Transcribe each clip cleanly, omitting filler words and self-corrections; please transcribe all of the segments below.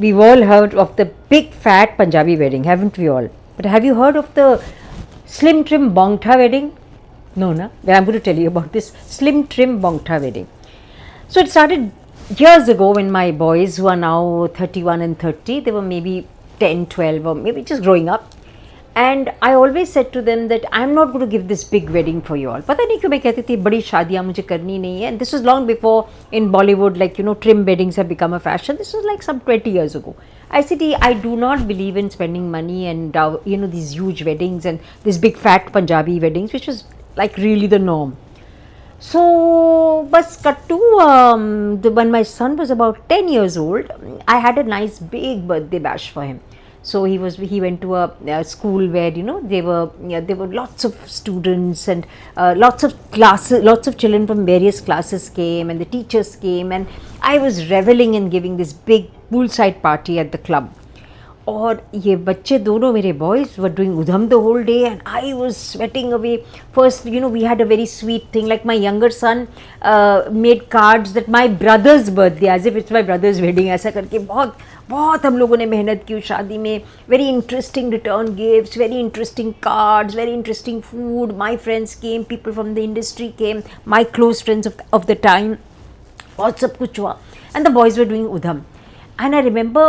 we've all heard of the big fat Punjabi wedding, haven't we all? But have you heard of the slim trim bongtha wedding? No, no. Well, I'm going to tell you about this slim trim bongtha wedding. So it started years ago when my boys, who are now 31 and 30, they were maybe 10, 12, or maybe just growing up. And I always said to them that I'm not going to give this big wedding for you all. पता नहीं क्यों मैं कहती थी बड़ी शादियाँ मुझे करनी नहीं है. And this was long before in Bollywood, like, you know, trim weddings have become a fashion. This was like some 20 years ago. I said, I do not believe in spending money and, you know, these huge weddings and these big fat Punjabi weddings, which was like really the norm. So, but cut to when my son was about 10 years old, I had a nice big birthday bash for him. So he went to a school where, you know, there were lots of students and lots of classes, lots of children from various classes came and the teachers came, and I was reveling in giving this big poolside party at the club. और ये बच्चे दोनों मेरे boys were doing udham the whole day and I was sweating away. First, you know, we had a very sweet thing, like my younger son made cards that my brother's birthday, as if it's my brother's wedding, ऐसा करके बहुत बहुत हम लोगों ने मेहनत की उस शादी में. Very interesting return gifts, very interesting cards, very interesting food. My friends came, people from the industry came, my close friends of the time. बहुत सब कुछ हुआ and the boys were doing udham. And I remember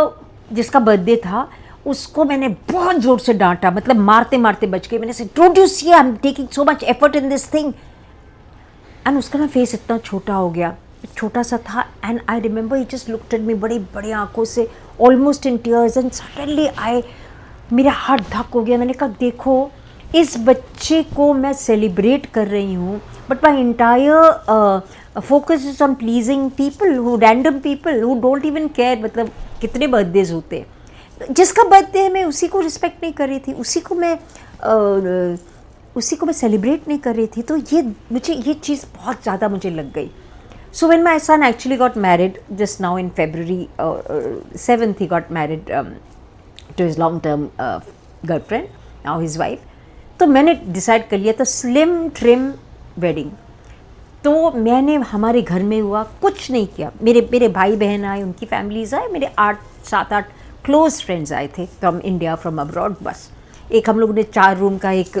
जिसका birthday था उसको मैंने बहुत ज़ोर से डांटा, मतलब मारते मारते बच गई. मैंने से don't you see I am taking so much effort in this thing. And उसका ना फेस इतना छोटा हो गया, छोटा सा था. And I remember he just looked at me बड़ी बड़ी आंखों से, almost in tears. And suddenly मेरा हार्ट धक हो गया. मैंने कहा देखो, इस बच्चे को मैं सेलिब्रेट कर रही हूँ, but my entire focus is on pleasing people, who random people who don't even care. मतलब कितने बर्थडेज होते हैं, जिसका बर्थडे है मैं उसी को रिस्पेक्ट नहीं कर रही थी, उसी को मैं सेलिब्रेट नहीं कर रही थी. तो ये चीज़ बहुत ज़्यादा मुझे लग गई. So when my son actually got married just now in February 7th, he got married to his long-term girlfriend, now his wife. तो मैंने डिसाइड कर लिया था स्लिम ट्रिम वेडिंग. तो मैंने हमारे घर में हुआ, कुछ नहीं किया. मेरे भाई बहन आए, उनकी फैमिलीज़ आए, मेरे 7-8 क्लोज फ्रेंड्स आए थे फ्रॉम इंडिया, फ्रॉम अब्रॉड. बस एक हम लोगों ने 4 रूम का एक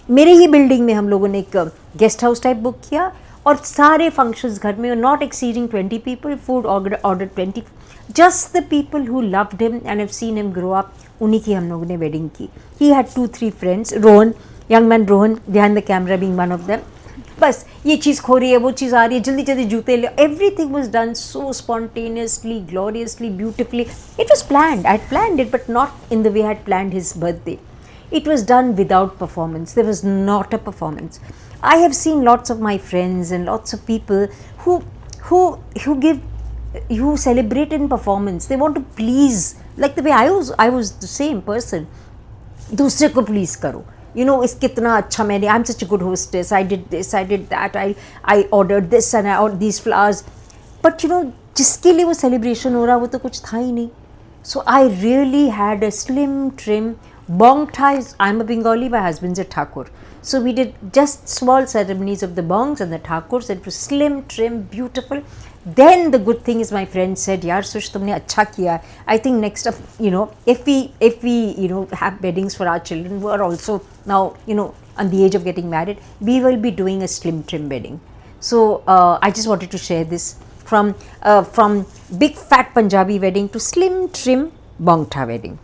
मेरे ही बिल्डिंग में हम लोगों ने एक गेस्ट हाउस टाइप बुक किया और सारे फंक्शंस घर में, not exceeding 20 people, food order 20, just the people who loved him and have seen him grow up, उन्हीं की हम लोगों ने वेडिंग की. He had 2-3 friends, Rohan, young man Rohan behind the camera being one of them. बस ये चीज़ खो रही है, वो चीज़ आ रही है, जल्दी जल्दी जूते ले. Everything was done so spontaneously, gloriously, beautifully. It was planned, I had planned it, but not in the way I had planned his birthday. It was done without performance. There was not a performance. I have seen lots of my friends and lots of people who celebrate in performance. They want to please, like the way I was the same person. दूसरे को please करो. You know, इस कितना अच्छा मैंने, I'm such a good hostess. I did this, I did that. I ordered this and I ordered these flowers. But you know, जिसके लिए वो celebration हो रहा वो तो कुछ था ही नहीं. So I really had a slim trim bongtha. I'm a Bengali, my husband's a Thakur. So we did just small ceremonies of the bongs and the Thakurs. It was slim, trim, beautiful. Then the good thing is my friend said, yaar Sush, tumne acha kiya. I think next up, you know, if we you know have weddings for our children who are also now, you know, on the age of getting married, we will be doing a slim trim wedding. So I just wanted to share this from big fat Punjabi wedding to slim trim bongtha wedding.